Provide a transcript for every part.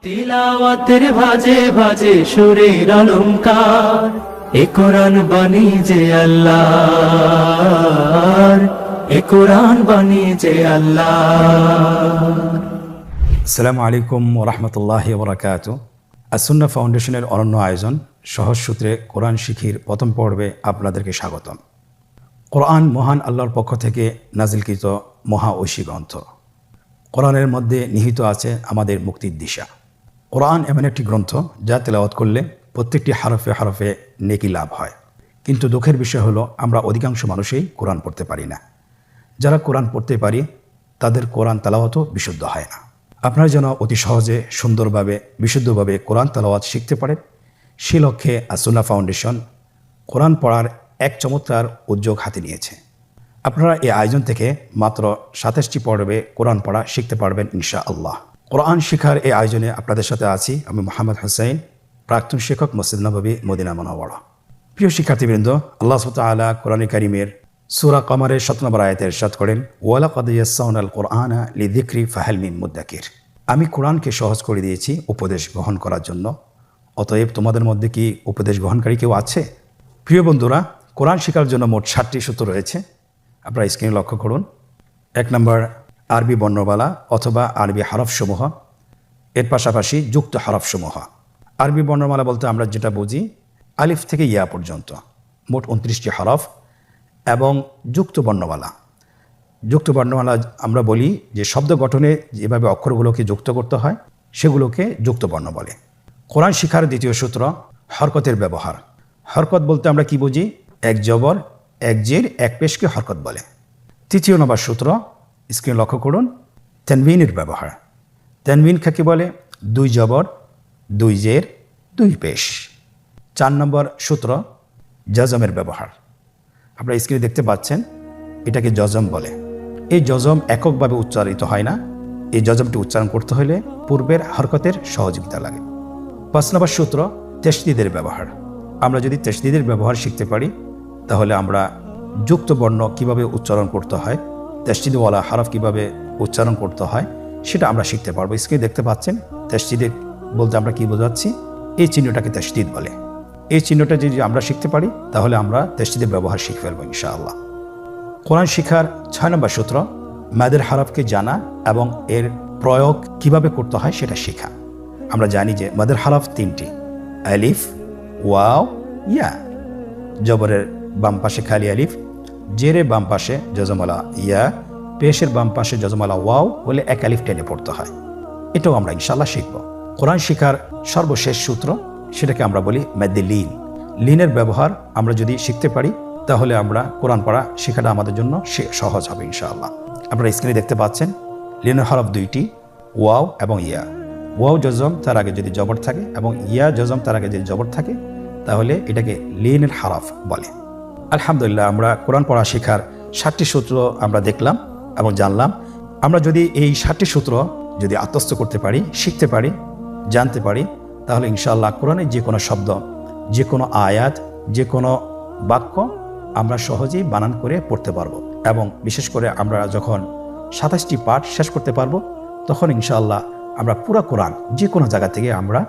তিলাওয়াতের ভাজে ভাজে সুরের অলংকার, এ কোরআন বাণী যে আল্লাহর, এ কোরআন বাণী যে আল্লাহর। আসসালামু আলাইকুম ওরহমতুল্লাহি ওবরাকাতু। আসুন্না ফাউন্ডেশনের অনন্য আয়োজন সহজ সূত্রে কোরআন শিখির প্রথম পর্বে আপনাদেরকে স্বাগতম। কোরআন মহান আল্লাহর পক্ষ থেকে নাজিলকৃত মহা ঐশী গ্রন্থ। কোরআনের মধ্যে নিহিত আছে আমাদের মুক্তির দিশা। কোরআন এমন একটি গ্রন্থ যা তেলাওয়াত করলে প্রত্যেকটি হরফে হরফে নেকি লাভ হয়। কিন্তু দুঃখের বিষয় হলো আমরা অধিকাংশ মানুষই কোরআন পড়তে পারি না। যারা কোরআন পড়তে পারি তাদের কোরআন তেলাওয়াতও বিশুদ্ধ হয় না। আপনারা যেন অতি সহজে সুন্দরভাবে বিশুদ্ধভাবে কোরআন তেলাওয়াত শিখতে পারেন, সে লক্ষ্যে আসুন্না ফাউন্ডেশন কোরআন পড়ার এক চমৎকার উদ্যোগ হাতে নিয়েছে। আপনারা এই আয়োজন থেকে মাত্র 27টি পর্বে কোরআন পড়া শিখতে পারবেন ইনশাআল্লাহ। কোরআন শিখার এই আয়োজনে আপনাদের সাথে আছি আমি মোহাম্মদ হোসেন, প্রাক্তন শিক্ষক মসজিদ নববী মদিনা মুনাওয়ারা। প্রিয় শিক্ষার্থীবৃন্দ, আল্লাহ সুবহানাহু ওয়া তাআলা কোরআনে কারিমের সূরা কমারের 7 নম্বর আয়াতে ইরশাদ করেন, ওয়ালাকাদ ইয়াসসারনাল কুরআনা লিযিকরি ফাহাল মিন মুদ্দাকির। আমি কোরআনকে সহজ করে দিয়েছি উপদেশ গ্রহণ করার জন্য, অতএব তোমাদের মধ্যে কি উপদেশ গ্রহণকারী কেউ আছে? প্রিয় বন্ধুরা, কোরআন শেখার জন্য মোট 7টি সূত্র রয়েছে। আপনারা স্ক্রিনে লক্ষ্য করুন। 1 নম্বর আরবি বর্ণমালা অথবা আরবি হরফসমূহ, এর পাশাপাশি যুক্ত হরফসমূহ। আরবি বর্ণমালা বলতে আমরা যেটা বুঝি আলিফ থেকে ইয়া পর্যন্ত মোট 29টি হরফ, এবং যুক্ত বর্ণমালা। যুক্ত বর্ণমালা আমরা বলি যে শব্দ গঠনে যেভাবে অক্ষরগুলোকে যুক্ত করতে হয় সেগুলোকে যুক্ত বর্ণ বলে। কোরআন শিখার দ্বিতীয় সূত্র হরকতের ব্যবহার। হরকত বলতে আমরা কি বুঝি? এক জবর এক জের এক পেশকে হরকত বলে। তৃতীয় নম্বর সূত্র, স্ক্রিনে লক্ষ্য করুন, তানবিনের ব্যবহার। তানবিন কাকে বলে? 2 জবর 2 জের 2 পেশ। 4 নম্বর সূত্র জজমের ব্যবহার। আপনারা স্ক্রিনে দেখতে পাচ্ছেন, এটাকে জজম বলে। এই জজম এককভাবে উচ্চারিত হয় না, এই জজমটি উচ্চারণ করতে হলে পূর্বের হরকতের সহযোগিতা লাগে। 5 নম্বর সূত্র তাশদীদের ব্যবহার। আমরা যদি তাশদীদের ব্যবহার শিখতে পারি তাহলে আমরা যুক্ত বর্ণ কিভাবে উচ্চারণ করতে হয়, তাশদীদওয়ালা হরফ কিভাবে উচ্চারণ করতে হয় সেটা আমরা শিখতে পারবো। স্ক্রিনে দেখতে পাচ্ছেন, তাশদীদ বলতে আমরা কি বোঝাচ্ছি? এই চিহ্নটাকে তাশদীদ বলে। এই চিহ্নটা যদি আমরা শিখতে পারি তাহলে আমরা তাশদীদের ব্যবহার শিখে ফেলবো ইনশাআল্লাহ। কোরআন শিখার 6 নম্বর সূত্র মাদের হরফকে জানা এবং এর প্রয়োগ কিভাবে করতে হয় সেটা শেখা। আমরা জানি যে মাদের হরফ 3টি, আলিফ, ওয়াও, ইয়া। জবরের বাম পাশে খালি আলিফ, জেরের বাম পাশে জজমওয়ালা ইয়া, পেশের বাম পাশে জজমওয়ালা ওয়াও বলে এক আলিফ টেনে পড়তে হয়। এটাও আমরা ইনশাআল্লাহ শিখব। কোরআন শিখার সর্বশেষ সূত্র, সেটাকে আমরা বলি মাদ্দে লিন। লিনের ব্যবহার আমরা যদি শিখতে পারি তাহলে আমরা কোরআন পড়া শেখাটা আমাদের জন্য সহজ হবে ইনশাআল্লাহ। আপনারা স্ক্রিনে দেখতে পাচ্ছেন, লিনের হরফ 2টি, ওয়াও এবং ইয়া। ওয়াও জজম তার আগে যদি জবর থাকে এবং ইয়া জজম তার আগে যদি জবর থাকে তাহলে এটাকে লিনের হরফ বলে। আলহামদুলিল্লাহ, আমরা কোরআন পড়া শেখার 7টি সূত্র আমরা দেখলাম এবং জানলাম। আমরা যদি এই 7টি সূত্র যদি আত্মস্থ করতে পারি, শিখতে পারি, জানতে পারি তাহলে ইনশাআল্লাহ কোরআনের যে কোনো শব্দ, যে কোনো আয়াত, যে কোনো বাক্য আমরা সহজেই বানান করে পড়তে পারবো। এবং বিশেষ করে আমরা যখন 27টি পাঠ শেষ করতে পারবো তখন ইনশাআল্লাহ আমরা পুরো কোরআন যে কোনো জায়গা থেকে আমরা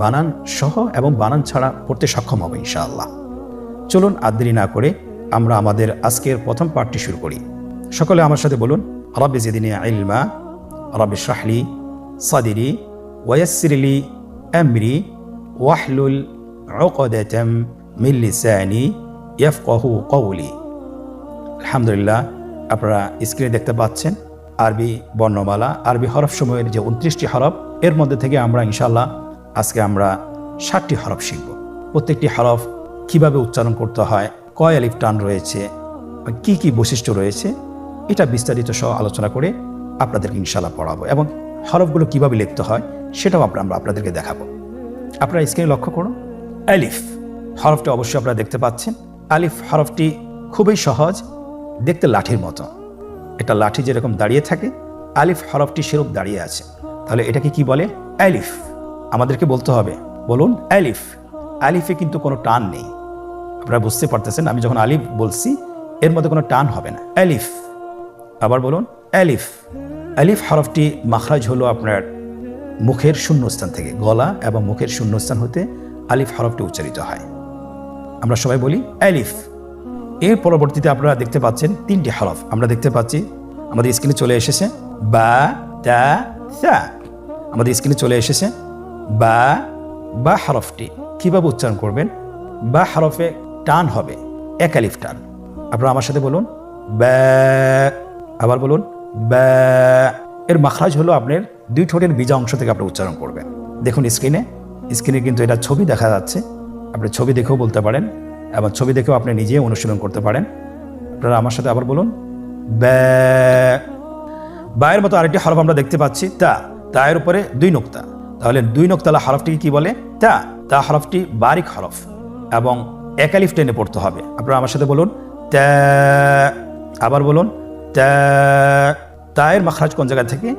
বানান সহ এবং বানান ছাড়া পড়তে সক্ষম হব ইনশাআল্লাহ। চলুন আর দেরি না করে আমরা আমাদের আজকের প্রথম পাঠটি শুরু করি। সকলে আমার সাথে বলুন, রাব্বি জিদনি ইলমা, রাব্বি ইশরাহ লি সাদরি ওয়ায়াসসির লি আমরি ওয়াহলুল উকদাতাম মিন লিসানি ইয়াফকাহু কওলি। আলহামদুলিল্লাহ, আপনারা স্ক্রিনে দেখতে পাচ্ছেন আরবি বর্ণমালা, আরবি হরফসমূহের যে 29টি হরফ, এর মধ্যে থেকে আমরা ইনশাআল্লাহ আজকে আমরা 7টি হরফ শিখব। প্রত্যেকটি হরফ কিভাবে উচ্চারণ করতে হয়, কয় আলিফ টান রয়েছে, কি কি বৈশিষ্ট্য রয়েছে, এটা বিস্তারিত সহ আলোচনা করে আপনাদেরকে ইনশাআল্লাহ পড়াবো এবং হরফগুলো কিভাবে লিখতে হয় সেটাও আমরা আপনাদেরকে দেখাবো। আপনারা স্ক্রিনে লক্ষ্য করুন, আলিফ হরফটা অবশ্যই আপনারা দেখতে পাচ্ছেন। আলিফ হরফটি খুবই সহজ, দেখতে লাঠির মতো। এটা লাঠি যেরকম দাঁড়িয়ে থাকে, আলিফ হরফটি সেরূপ দাঁড়িয়ে আছে। তাহলে এটাকে কি বলে? আলিফ। আমাদেরকে বলতে হবে, বলুন আলিফ। আলিফে কিন্তু কোনো টান নেই, আপনারা বুঝতে পারতেছেন। আমি যখন আলিফ বলছি এর মধ্যে কোনো টান হবে না। আলিফ। আবার বলুন আলিফ। আলিফ হরফটি মাখরাজ হলো আপনার মুখের শূন্যস্থান থেকে, গলা এবং মুখের শূন্যস্থান হতে আলিফ হরফটি উচ্চারিত হয়। আমরা সবাই বলি আলিফ। এর পরবর্তীতে আপনারা দেখতে পাচ্ছেন 3টি হরফ আমরা দেখতে পাচ্ছি আমাদের স্ক্রিনে চলে এসেছে, বা, তা, সা। আমাদের স্ক্রিনে চলে এসেছে বা হরফটি কিভাবে উচ্চারণ করবেন? বা হরফে টান হবে, এক আলিফ টান। আপনারা আমার সাথে বলুন বা, আবার বলুন বা। এর মাখরাজ হলো আপনার 2 ঠোঁটের বিজা অংশ থেকে আপনি উচ্চারণ করবেন। দেখুন স্ক্রিনে কিন্তু এটা ছবি দেখা যাচ্ছে, আপনি ছবি দেখেও বলতে পারেন এবং ছবি দেখেও আপনি নিজে অনুশীলন করতে পারেন। আপনারা আমার সাথে আবার বলুন বা। বায়ের মতো আরেকটি হরফ আমরা দেখতে পাচ্ছি তা এর উপরে 2 নোক্তা। তাহলে 2 নোক্তালা হরফটিকে কি বলে? তা হরফটি বারিক হরফ এবং এক আলিফ টেনে পড়তে হবে। আপনারা আমার সাথে বলুন তা, আবার বলুন তা। তায়ের মাখরাজ কোন জায়গা থেকে?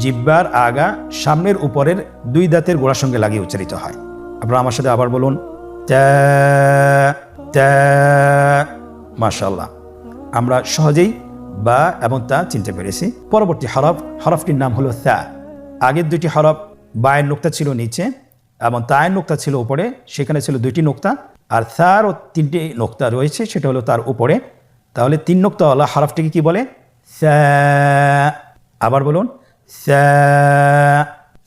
জিহ্বার আগা সামনের উপরের 2 দাঁতের গোড়ার সঙ্গে লাগিয়ে উচ্চারিত হয়। আপনারা আমার সাথে আবার বলুন তা। মাশাআল্লাহ, আমরা সহজেই বা এবং তা চিনতে পেরেছি। পরবর্তী হরফটির নাম হলো সা। আগের 2টি হরফ বায়ের নোক্তা ছিল নিচে এবং তায়ের নোক্তা ছিল উপরে, সেখানে ছিল 2টি নোক্তা, আর সারও 3টি নোক্তা রয়েছে, সেটা হলো তার উপরে। তাহলে 3 নোক্তাওয়ালা হরফটিকে কি বলে? সা। আবার বলুন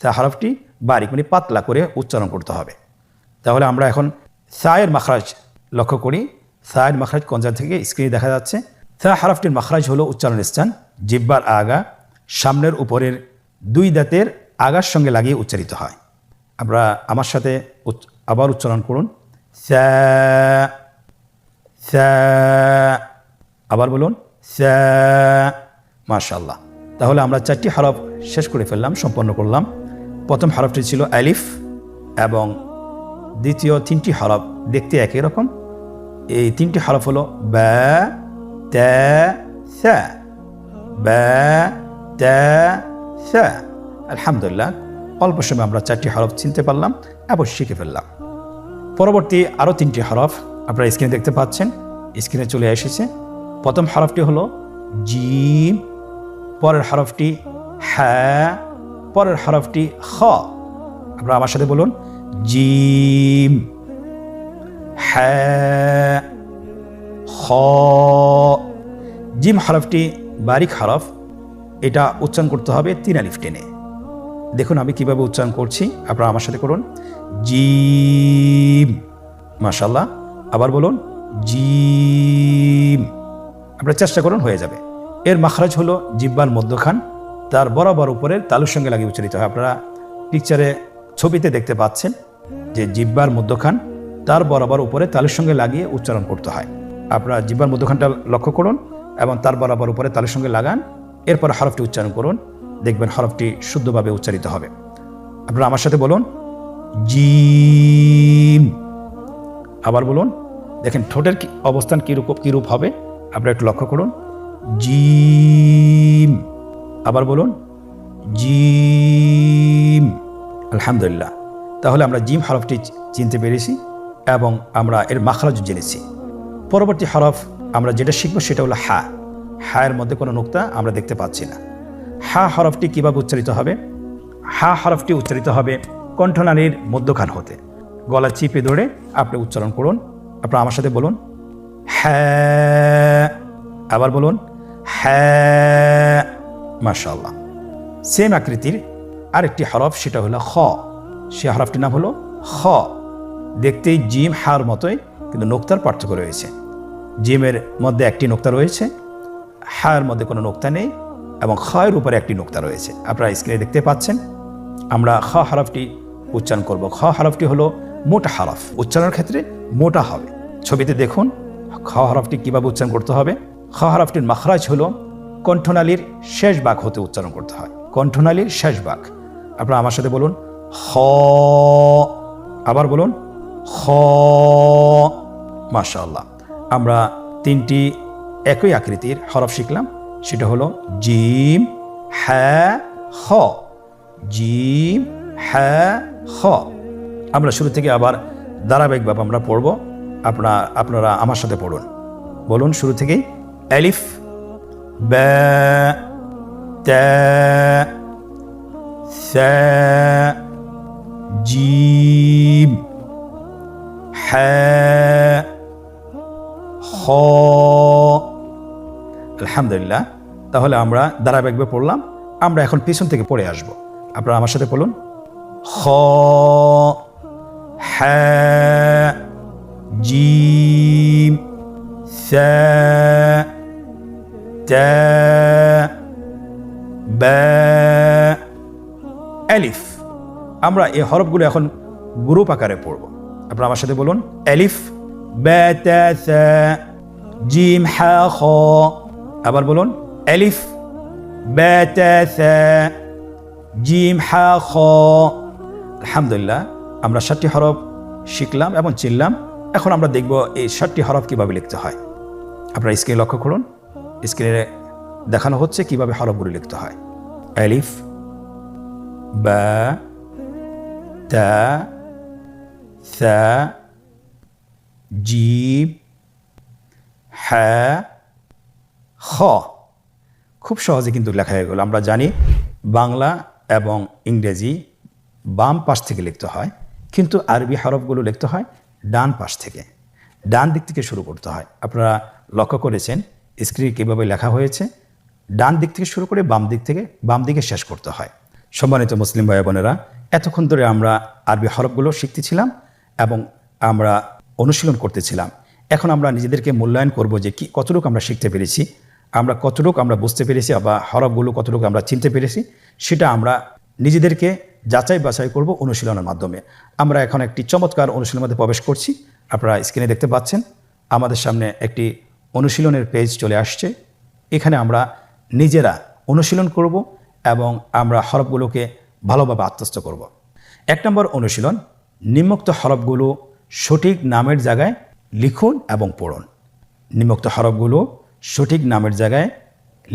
সা হরফটি বারিক মানে পাতলা করে উচ্চারণ করতে হবে। তাহলে আমরা এখন সায়ের মাখরাজ লক্ষ্য করি। সায়ের মাখরাজ কোন জায়গা থেকে? স্ক্রিনে দেখা যাচ্ছে। সা হরফটির মাখরাজ হলো উচ্চারণ স্থান জিহ্বার আগা সামনের উপরের 2 দাঁতের আগার সঙ্গে লাগিয়ে উচ্চারিত হয়। আমরা আমার সাথে আবার উচ্চারণ করুন সা। আবার বলুন সা। মাশাআল্লাহ, তাহলে আমরা 4টি হরফ শেষ করে ফেললাম, সম্পন্ন করলাম। প্রথম হরফটি ছিল আলিফ এবং দ্বিতীয় 3টি হরফ দেখতে একই রকম। এই 3টি হরফ হলো বা, তা, সা। বা, তা, সা। আলহামদুলিল্লাহ, অল্প সময় আমরা 4টি হরফ চিনতে পারলাম এবং শিখে ফেললাম। পরবর্তী আরও 3টি হরফ আপনারা স্ক্রিনে দেখতে পাচ্ছেন, স্ক্রিনে চলে এসেছে। প্রথম হরফটি হলো জিম, পরের হরফটি হা, পরের হরফটি খ। আপনারা আমার সাথে বলুন জিম, হা, খ। জিম হরফটি বারিক হরফ, এটা উচ্চারণ করতে হবে 3 আলিফ টেনে। দেখুন আমি কিভাবে উচ্চারণ করছি, আপনারা আমার সাথে করুন জিম। মাশাআল্লাহ, আবার বলুন জিম। আপনারা চেষ্টা করুন, হয়ে যাবে। এর মাখরাজ হলো জিহ্বার মধ্যখান, তার বরাবর উপরের তালুর সঙ্গে লাগিয়ে উচ্চারিত হয়। আপনারা পিকচারে ছবিতে দেখতে পাচ্ছেন যে জিহ্বার মধ্যখান তার বরাবর উপরে তালুর সঙ্গে লাগিয়ে উচ্চারণ করতে হয়। আপনারা জিহ্বার মধ্যখানটা লক্ষ্য করুন এবং তার বরাবর উপরে তালুর সঙ্গে লাগান, এরপর হরফটি উচ্চারণ করুন, দেখবেন হরফটি শুদ্ধভাবে উচ্চারিত হবে। আপনারা আমার সাথে বলুন জিম। আবার বলুন, দেখেন ঠোঁটের অবস্থান কীরূপ হবে, আপনারা একটু লক্ষ্য করুন জিম। আবার বলুন জিম। আলহামদুলিল্লাহ, তাহলে আমরা জিম হরফটি চিনতে পেরেছি এবং আমরা এর মাখরাজ জেনেছি। পরবর্তী হরফ আমরা যেটা শিখব সেটা হলো হা। হায়ের মধ্যে কোনো নোক্তা আমরা দেখতে পাচ্ছি না। হা হরফটি কিভাবে উচ্চারিত হবে? হা হরফটি উচ্চারিত হবে কণ্ঠনালীর মধ্যখান হতে। গলা চিপে ধরে আপনি উচ্চারণ করুন। আপনারা আমার সাথে বলুন হ্যাঁ। আবার বলুন হ্যাঁ। মাশাআল্লাহ। সেম আকৃতির আরেকটি হরফ, সেটা হলো খ। সে হরফটির নাম হলো খ। দেখতেই জিম হার মতোই, কিন্তু নোক্তার পার্থক্য রয়েছে। জিমের মধ্যে একটি নোক্তা রয়েছে, হার মধ্যে কোনো নোক্তা নেই এবং খয়ের উপরে একটি নোক্তা রয়েছে। আপনারা স্ক্রিনে দেখতে পাচ্ছেন। আমরা খ হরফটি উচ্চারণ করব। খ হরফটি হলো মোটা হরফ, উচ্চারণের ক্ষেত্রে মোটা হবে। ছবিতে দেখুন খ হরফটি কীভাবে উচ্চারণ করতে হবে। খ হরফটির মাখরাজ হলো কণ্ঠনালীর শেষ ভাগ হতে উচ্চারণ করতে হয়, কণ্ঠনালীর শেষ ভাগ। আপনারা আমার সাথে বলুন খ। আবার বলুন খ। মাশাআল্লাহ, আমরা 3টি একই আকৃতির হরফ শিখলাম, সেটা হলো জিম হ্যাঁ খ। জিম হ্যাঁ খ। আমরা শুরু থেকে আবার ধারাবাহিকভাবে আমরা পড়ব। আপনারা আমার সাথে পড়ুন। বলুন শুরু থেকেই। আলিফ বা তা ثا جيم حاء خاء আলহামদুলিল্লাহ। তাহলে আমরা ধারাবাহিকভাবে পড়লাম। আমরা এখন পিছন থেকে পড়ে আসব। আপনারা আমার সাথে বলুন। খ হা জিম সা তা বা আলিফ। আমরা এই হরফগুলো এখন গ্রুপ আকারে পড়ব। আপনারা আমার সাথে বলুন। আলিফ বা তা সা জিম হা খ। আবার বলুন। আলিফ বা তা সা জিম হা খ। আলহামদুলিল্লাহ, আমরা 7টি হরফ শিখলাম এবং চিনলাম। এখন আমরা দেখব এই 7টি হরফ কিভাবে লিখতে হয়। আপনারা স্ক্রিনে লক্ষ্য করুন। স্ক্রিনে দেখানো হচ্ছে কিভাবে হরফগুলো লিখতে হয়। আলিফ বা তা সা জিম হা খ। খুব সহজে কিন্তু লেখা হয়ে গেল। আমরা জানি বাংলা এবং ইংরেজি বাম পাশ থেকে লিখতে হয়, কিন্তু আরবি হরফগুলো লিখতে হয় ডান পাশ থেকে, ডান দিক থেকে শুরু করতে হয়। আপনারা লক্ষ্য করেছেন স্ক্রিনে কীভাবে লেখা হয়েছে। ডান দিক থেকে শুরু করে বাম দিকে শেষ করতে হয়। সম্মানিত মুসলিম ভাই বোনেরা, এতক্ষণ ধরে আমরা আরবি হরফগুলো শিখতেছিলাম এবং আমরা অনুশীলন করতেছিলাম। এখন আমরা নিজেদেরকে মূল্যায়ন করব যে কতটুকু আমরা শিখতে পেরেছি, আমরা কতটুকু আমরা বুঝতে পেরেছি, বা হরফগুলো কতটুকু আমরা চিনতে পেরেছি, সেটা আমরা নিজেদেরকে যাচাই বাছাই করব অনুশীলনের মাধ্যমে। আমরা এখন একটি চমৎকার অনুশীলনের মধ্যে প্রবেশ করছি। আপনারা স্ক্রিনে দেখতে পাচ্ছেন আমাদের সামনে একটি অনুশীলনের পেজ চলে আসছে। এখানে আমরা নিজেরা অনুশীলন করব এবং আমরা হরফগুলোকে ভালোভাবে আত্মস্থ করব। 1 নম্বর অনুশীলন, নিম্নোক্ত হরফগুলো সঠিক নামের জায়গায় লিখুন এবং পড়ুন। নিম্নোক্ত হরফগুলো সঠিক নামের জায়গায়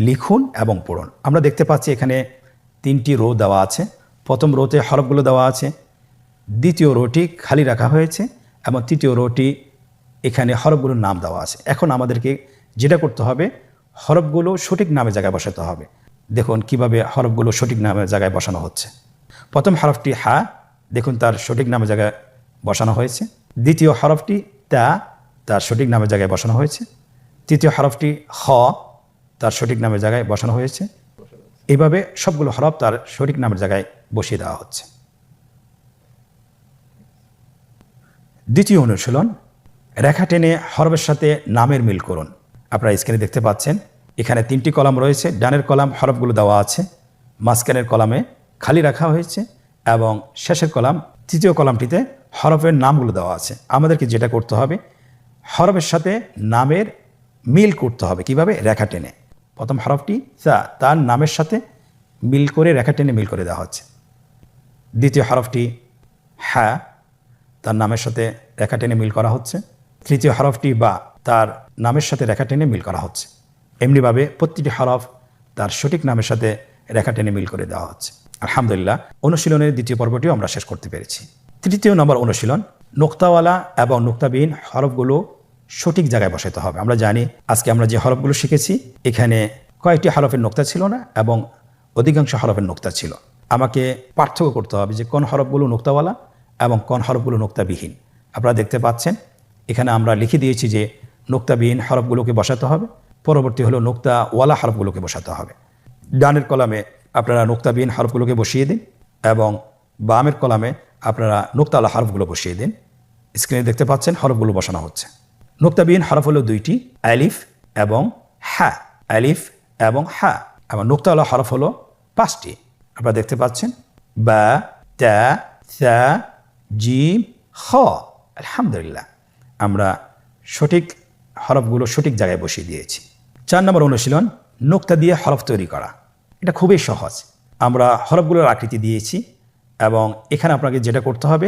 লিখুন এবং পড়ুন। আমরা দেখতে পাচ্ছি এখানে 3টি রো দেওয়া আছে। প্রথম রোতে হরফগুলো দেওয়া আছে, দ্বিতীয় রোটি খালি রাখা হয়েছে এবং তৃতীয় রোটি এখানে হরফগুলোর নাম দেওয়া আছে। এখন আমাদেরকে যেটা করতে হবে, হরফগুলো সঠিক নামের জায়গায় বসাতে হবে। দেখুন কিভাবে হরফগুলো সঠিক নামের জায়গায় বসানো হচ্ছে। প্রথম হরফটি হা, দেখুন তার সঠিক নামের জায়গায় বসানো হয়েছে। দ্বিতীয় হরফটি তা, তার সঠিক নামের জায়গায় বসানো হয়েছে। তৃতীয় হরফটি খ, তার সঠিক নামের জায়গায় বসানো হয়েছে। এইভাবে সবগুলো হরফ তার সঠিক নামের জায়গায় বসিয়ে দেওয়া হচ্ছে। দ্বিতীয় অনুশীলন, রেখা টেনে হরফের সাথে নামের মিল করুন। আপনারা স্ক্রিনে দেখতে পাচ্ছেন এখানে 3টি কলাম রয়েছে। ডানের কলাম হরফগুলো দেওয়া আছে, মাঝখানের কলামে খালি রাখা হয়েছে এবং শেষের কলাম, তৃতীয় কলামটিতে হরফের নামগুলো দেওয়া আছে। আমাদেরকে যেটা করতে হবে, হরফের সাথে নামের মিল করতে হবে। কিভাবে? রেখা টেনে। প্রথম হরফটি সা, তার নামের সাথে মিল করে রেখা টেনে মিল করে দেওয়া হচ্ছে। দ্বিতীয় হরফটি হা, তার নামের সাথে রেখা টেনে মিল করা হচ্ছে। তৃতীয় হরফটি বা, তার নামের সাথে রেখা টেনে মিল করা হচ্ছে। এমনিভাবে প্রতিটি হরফ তার সঠিক নামের সাথে রেখা টেনে মিল করে দেওয়া হচ্ছে। আলহামদুলিল্লাহ, অনুশীলনের দ্বিতীয় পর্বটিও আমরা শেষ করতে পেরেছি। তৃতীয় নম্বর অনুশীলন, নোক্তাওয়ালা এবং নোক্তাবিহীন হরফগুলো সঠিক জায়গায় বসাতে হবে। আমরা জানি আজকে আমরা যে হরফগুলো শিখেছি এখানে কয়েকটি হরফের নোক্তা ছিল না এবং অধিকাংশ হরফের নোক্তা ছিল। আমাকে পার্থক্য করতে হবে যে কোন হরফগুলো নোক্তাওয়ালা এবং কোন হরফগুলো নোক্তাবিহীন। আপনারা দেখতে পাচ্ছেন এখানে আমরা লিখে দিয়েছি যে নোক্তাবিহীন হরফগুলোকে বসাতে হবে, পরবর্তী হলো নোক্তাওয়ালা হরফগুলোকে বসাতে হবে। ডানের কলামে আপনারা নোক্তাবিহীন হরফগুলোকে বসিয়ে দিন এবং বামের কলামে আপনারা নোক্তাওয়ালা হরফগুলো বসিয়ে দিন। স্ক্রিনে দেখতে পাচ্ছেন হরফগুলো বসানো হচ্ছে। নোক্তাবিহীন হরফ হলো 2টি, আলিফ এবং হা। আলিফ এবং হা। এবং নোক্তাওয়ালা হরফ হলো 5টি। আপনারা দেখতে পাচ্ছেন বা, তা, সা, জিম, খ। আলহামদুলিল্লাহ, আমরা সঠিক হরফগুলো সঠিক জায়গায় বসিয়ে দিয়েছি। 4 নম্বর অনুশীলন, নোক্তা দিয়ে হরফ তৈরি করা। এটা খুবই সহজ। আমরা হরফগুলোর আকৃতি দিয়েছি এবং এখানে আপনাকে যেটা করতে হবে,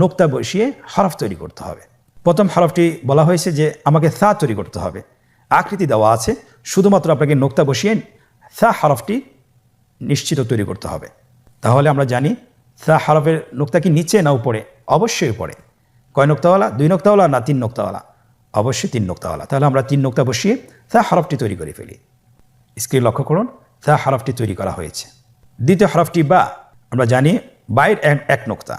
নোক্তা বসিয়ে হরফ তৈরি করতে হবে। প্রথম হরফটি বলা হয়েছে যে আমাকে সা তৈরি করতে হবে। আকৃতি দেওয়া আছে, শুধুমাত্র আপনাকে নোক্তা বসিয়ে সা হরফটি নিশ্চিত তৈরি করতে হবে। তাহলে আমরা জানি সা হরফের নোক্তা কি নিচে না উপরে? অবশ্যই উপরে। কয় নোক্তাওয়ালা? 2 নোক্তাওয়ালা না 3 নোক্তাওয়ালা? অবশ্যই 3 নোক্তাওয়ালা। তাহলে আমরা 3 নোক্তা বসিয়ে সা হরফটি তৈরি করে ফেলি। স্ক্রিন লক্ষ্য করুন, সা হরফটি তৈরি করা হয়েছে। দ্বিতীয় হরফটি বা, আমরা জানি বায়ের এক নোক্তা,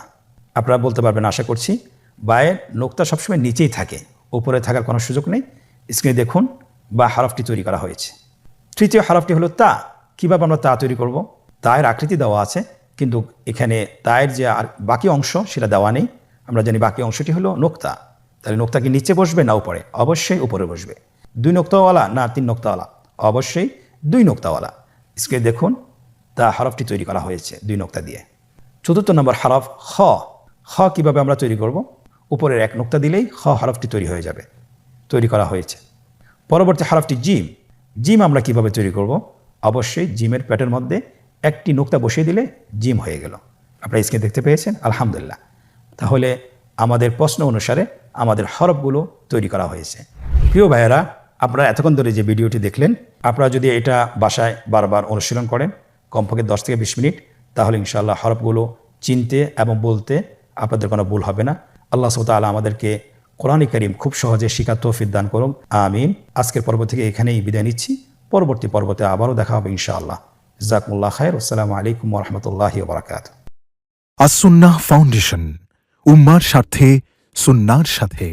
আপনারা বলতে পারবেন আশা করছি। বায়ের নোক্তা সবসময় নিচেই থাকে, উপরে থাকার কোনো সুযোগ নেই। স্ক্রিনে দেখুন বা হরফটি তৈরি করা হয়েছে। তৃতীয় হরফটি হলো তা। কীভাবে আমরা তা তৈরি করব? তায়ের আকৃতি দেওয়া আছে, কিন্তু এখানে তায়ের যে আর বাকি অংশ সেটা দেওয়া নেই। আমরা জানি বাকি অংশটি হলো নোক্তা। তাহলে নোক্তা কি নিচে বসবে না উপরে? অবশ্যই উপরে বসবে। 2 নোক্তাওয়ালা না 3 নোক্তাওয়ালা? অবশ্যই 2 নোক্তাওয়ালা। স্ক্রিনে দেখুন তা হরফটি তৈরি করা হয়েছে 2 নোক্তা দিয়ে। চতুর্থ নম্বর হরফ খ। খ কীভাবে আমরা তৈরি করব? উপরের 1 নোক্তা দিলেই খ হরফটি তৈরি হয়ে যাবে, তৈরি করা হয়েছে। পরবর্তী হরফটি জিম। জিম আমরা কিভাবে তৈরি করব? অবশ্যই জিমের প্যাটের মধ্যে 1টি নোক্তা বসিয়ে দিলে জিম হয়ে গেল। আপনারা স্ক্রিনে দেখতে পেয়েছেন, আলহামদুলিল্লাহ। তাহলে আমাদের প্রশ্ন অনুসারে আমাদের হরফগুলো তৈরি করা হয়েছে। প্রিয় ভাইয়েরা, আপনারা এতক্ষণ ধরে যে ভিডিওটি দেখলেন, আপনারা যদি এটা বাসায় বারবার অনুশীলন করেন কমপক্ষে 10 থেকে 20 মিনিট, তাহলে ইনশাআল্লাহ হরফগুলো চিনতে এবং বলতে আপনাদের কোনো ভুল হবে না। আল্লাহ সুবহানাহু ওয়া তাআলা আমাদেরকে কোরআন কারীম খুব সহজে শিখার তৌফিক দান করুন, আমিন। আজকের পর্ব থেকে এখানেই বিদায় নিচ্ছি। পরবর্তী পর্বতে আবারও দেখা হবে ইনশাআল্লাহ। জাযাকুমুল্লাহ খায়র। আসসালামু আলাইকুম ওয়া রাহমাতুল্লাহি ওয়া বারাকাতুহু। আসুন্নাহ ফাউন্ডেশন, উম্মার স্বার্থে সুন্নাহর সাথে।